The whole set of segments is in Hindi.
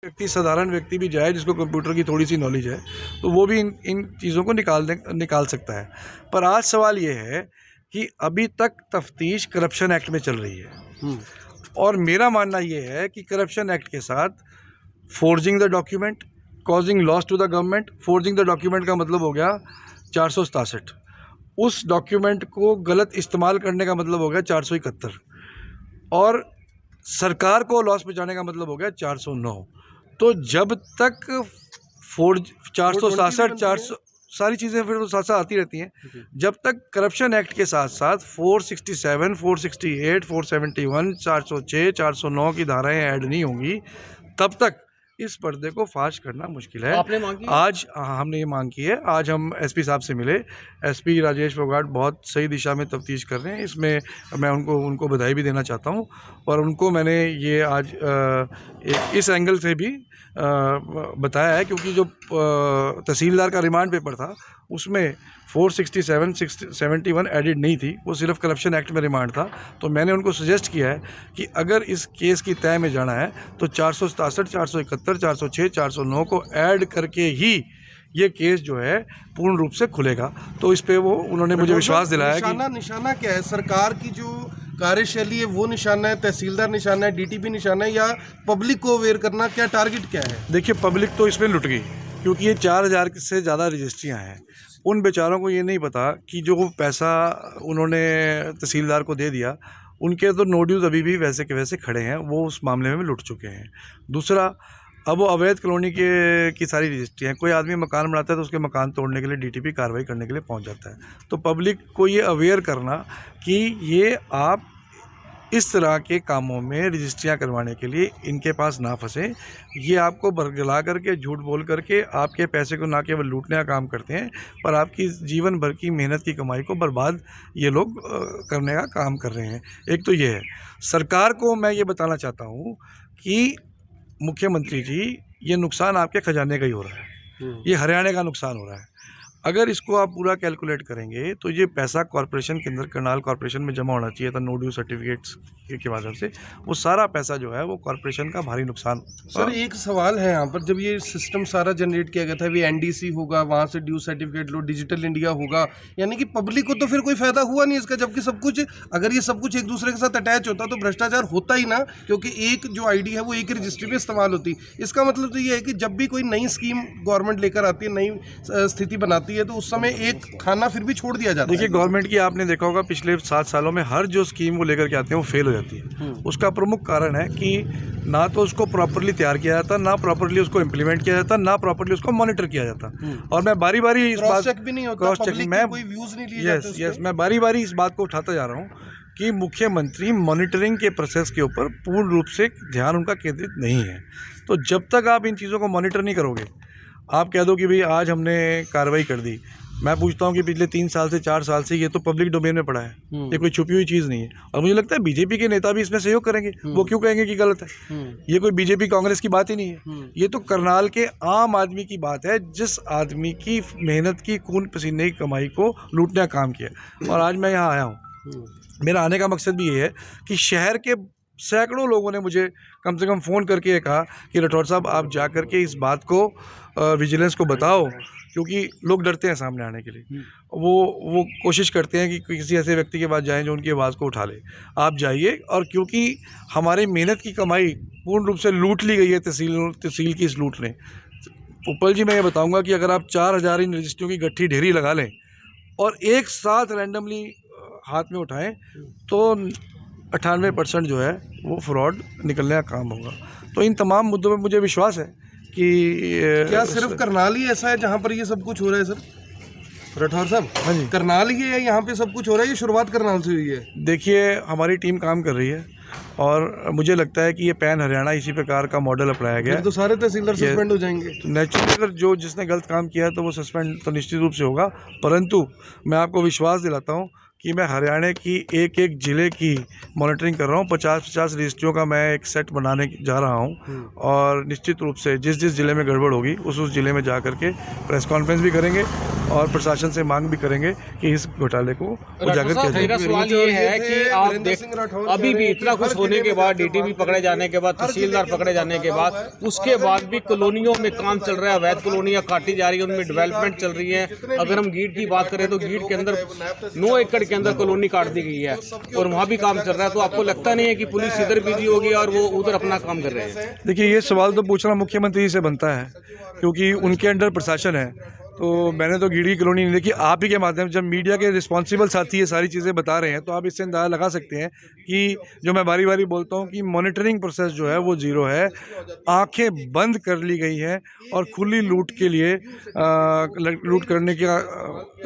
व्यक्ति, साधारण व्यक्ति भी जाए जिसको कंप्यूटर की थोड़ी सी नॉलेज है तो वो भी इन चीज़ों को निकाल सकता है। पर आज सवाल ये है कि अभी तक तफ्तीश करप्शन एक्ट में चल रही है और मेरा मानना ये है कि करप्शन एक्ट के साथ forging the document, causing loss to the government. Forging the document का मतलब हो गया 467, उस डॉक्यूमेंट को गलत इस्तेमाल करने का मतलब हो गया 471 और सरकार को लॉस पहुंचाने का मतलब हो गया 409। तो जब तक 467, 400 सारी चीज़ें फिर तो साथ साथ आती रहती हैं। जब तक करप्शन एक्ट के साथ साथ 467, 468, 471, 406, 409 की धाराएं ऐड नहीं होंगी तब तक इस पर्दे को फाश करना मुश्किल है। आपने मांग की? आज हमने ये मांग की है। आज हम एसपी साहब से मिले। एसपी राजेश फोगाट बहुत सही दिशा में तफ्तीश कर रहे हैं। इसमें मैं उनको बधाई भी देना चाहता हूं और उनको मैंने ये आज इस एंगल से भी बताया है क्योंकि जो तहसीलदार का रिमांड पेपर था उसमें 467, 71 एडिड नहीं थी, वो सिर्फ करप्शन एक्ट में रिमांड था। तो मैंने उनको सजेस्ट किया है कि अगर इस केस की तय में जाना है तो 467, 471, 406, 409 को ऐड करके ही ये केस जो है पूर्ण रूप से खुलेगा। तो इस पे उन्होंने मुझे विश्वास दिलाया कि निशाना क्या है सरकार की जो कार्यशैली है वो निशाना है, तहसीलदार निशाना है, डीटीपी निशाना है या पब्लिक को अवेयर करना, क्या टारगेट क्या है? देखिए, पब्लिक तो इसमें लुट गई क्योंकि ये 4000 से ज़्यादा रजिस्ट्रियाँ हैं। उन बेचारों को ये नहीं पता कि जो पैसा उन्होंने तहसीलदार को दे दिया उनके तो नो ड्यूज़ अभी भी वैसे के वैसे खड़े हैं, वो उस मामले में लुट चुके हैं। दूसरा, अब वो अवैध कॉलोनी की सारी रजिस्ट्री हैं। कोई आदमी मकान बनाता है तो उसके मकान तोड़ने के लिए डीटीपी कार्रवाई करने के लिए पहुंच जाता है। तो पब्लिक को ये अवेयर करना कि ये आप इस तरह के कामों में रजिस्ट्रियाँ करवाने के लिए इनके पास ना फंसें। ये आपको बरगला करके, झूठ बोल करके आपके पैसे को ना केवल लूटने का काम करते हैं पर आपकी जीवन भर की मेहनत की कमाई को बर्बाद ये लोग करने का काम कर रहे हैं। एक तो ये है। सरकार को मैं ये बताना चाहता हूँ कि मुख्यमंत्री जी, ये नुकसान आपके खजाने का ही हो रहा है, ये हरियाणा का नुकसान हो रहा है। अगर इसको आप पूरा कैलकुलेट करेंगे तो ये पैसा कॉरपोरेशन के अंदर, करनाल कॉरपोरेशन में जमा होना चाहिए था नो ड्यू सर्टिफिकेट्स के माध्यम से। वो सारा पैसा जो है वो कॉरपोरेशन का भारी नुकसान। सर एक सवाल है यहाँ पर, जब ये सिस्टम सारा जनरेट किया गया था, ये एनडीसी होगा, वहाँ से ड्यू सर्टिफिकेट लो, डिजिटल इंडिया होगा, यानी कि पब्लिक को तो फिर कोई फायदा हुआ नहीं इसका। जबकि सब कुछ, अगर ये सब कुछ एक दूसरे के साथ अटैच होता तो भ्रष्टाचार होता ही ना, क्योंकि एक जो आईडी है वो एक ही रजिस्ट्री में इस्तेमाल होती। इसका मतलब तो ये है कि जब भी कोई नई स्कीम गवर्नमेंट लेकर आती है, नई स्थिति बनाती है, तो उस समय एक खाना फिर भी छोड़ दिया जाता है। देखिए, गवर्नमेंट की आपने देखा होगा पिछले 7 सालों में हर जो स्कीम वो लेकर के आते हैं वो फेल हो जाती है। उसका प्रमुख कारण है कि ना तो उसको प्रॉपर्ली तैयार किया जाता, ना प्रॉपर्ली उसको इम्प्लीमेंट किया जाता, ना प्रॉपर्ली उसको मॉनिटर किया जाता। और मैं बारी बारी इस बात भी नहीं होता, कोई व्यूज नहीं लिए जाते। यस, मैं बारी बारी इस बात को उठाता जा रहा हूँ कि मुख्यमंत्री मॉनिटरिंग के प्रोसेस के ऊपर पूर्ण रूप से ध्यान उनका केंद्रित नहीं है। तो जब तक आप इन चीज़ों को मॉनिटर नहीं करोगे, आप कह दो कि भाई आज हमने कार्रवाई कर दी। मैं पूछता हूँ कि पिछले 3 साल से 4 साल से ये तो पब्लिक डोमेन में पड़ा है, ये कोई छुपी हुई चीज़ नहीं है। और मुझे लगता है बीजेपी के नेता भी इसमें सहयोग करेंगे। वो क्यों कहेंगे कि गलत है? ये कोई बीजेपी कांग्रेस की बात ही नहीं है। ये तो करनाल के आम आदमी की बात है, जिस आदमी की मेहनत की, खून पसीने की कमाई को लूटने का काम किया। और आज मैं यहाँ आया हूँ, मेरा आने का मकसद भी ये है कि शहर के सैकड़ों लोगों ने मुझे कम से कम फ़ोन करके कहा कि राठौर साहब, आप जा कर के इस बात को विजिलेंस को बताओ, क्योंकि लोग डरते हैं सामने आने के लिए। वो कोशिश करते हैं कि किसी ऐसे व्यक्ति के पास जाएं जो उनकी आवाज़ को उठा ले। आप जाइए, और क्योंकि हमारी मेहनत की कमाई पूर्ण रूप से लूट ली गई है तहसील की इस लूट ने। उपल जी, मैं ये बताऊँगा कि अगर आप 4000 इन रजिस्ट्रियों की गट्ठी ढेरी लगा लें और एक साथ रैंडमली हाथ में उठाएँ तो 98% जो है वो फ्रॉड निकलने का काम होगा। तो इन तमाम मुद्दों में मुझे विश्वास है कि क्या सिर्फ करनाल ही ऐसा है जहाँ पर ये सब कुछ हो रहा है? सर राठौर साहब, हाँ जी, करनाल ही है यहाँ पे सब कुछ हो रहा है? ये शुरुआत करनाल से हुई है? देखिए, हमारी टीम काम कर रही है और मुझे लगता है कि ये पैन हरियाणा इसी प्रकार का मॉडल अपनाया गया है। तो सारे तहसीलदार सस्पेंड हो जाएंगे? नेचुरली अगर जिसने गलत काम किया है तो वो सस्पेंड तो निश्चित रूप से होगा। परंतु मैं आपको विश्वास दिलाता हूँ कि मैं हरियाणा की एक ज़िले की मॉनिटरिंग कर रहा हूँ। 50-50 रजिस्ट्रियों का मैं एक सेट बनाने जा रहा हूँ और निश्चित रूप से जिस ज़िले में गड़बड़ होगी उस ज़िले में जा कर के प्रेस कॉन्फ्रेंस भी करेंगे और प्रशासन से मांग भी करेंगे कि इस घोटाले को उजागर किया जाए। मेरा सवाल ये है कि आप देख अभी भी इतना कुछ होने के बाद, डीटीपी पकड़े जाने के बाद, तहसीलदार पकड़े जाने के बाद, उसके बाद भी कॉलोनियों में काम चल रहा है, अवैध कॉलोनियां काटी जा रही है, उनमें डेवलपमेंट चल रही है। अगर हम गीट की बात करें तो गीट के अंदर 9 एकड़ के अंदर कॉलोनी काट दी गई है और वहाँ भी काम चल रहा है। तो आपको लगता नहीं है कि पुलिस इधर बिजी होगी और वो उधर अपना काम कर रहे हैं? देखिए, ये सवाल तो पूछना मुख्यमंत्री से बनता है, क्योंकि उनके अंडर प्रशासन है। तो मैंने तो गीड़ी कॉलोनी नहीं देखी। आप ही के माध्यम से, जब मीडिया के रिस्पॉन्सिबल साथी ये सारी चीज़ें बता रहे हैं, तो आप इससे अंदाज़ा लगा सकते हैं कि जो मैं बारी बारी बोलता हूँ कि मॉनिटरिंग प्रोसेस जो है वो ज़ीरो है। आंखें बंद कर ली गई हैं और खुली लूट के लिए लूट करने का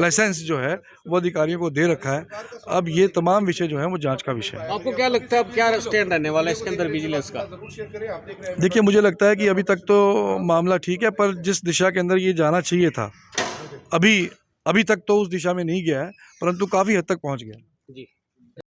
लाइसेंस जो है वो अधिकारियों को दे रखा है। अब ये तमाम विषय जो है वो जांच का विषय है। आपको क्या लगता है अब क्या स्टैंड रहने वाला है इसके अंदर विजिलेंस का? देखिए, मुझे लगता है कि अभी तक तो मामला ठीक है, पर जिस दिशा के अंदर ये जाना चाहिए था, अभी तक तो उस दिशा में नहीं गया है, परंतु काफ़ी हद तक पहुंच गया। जी।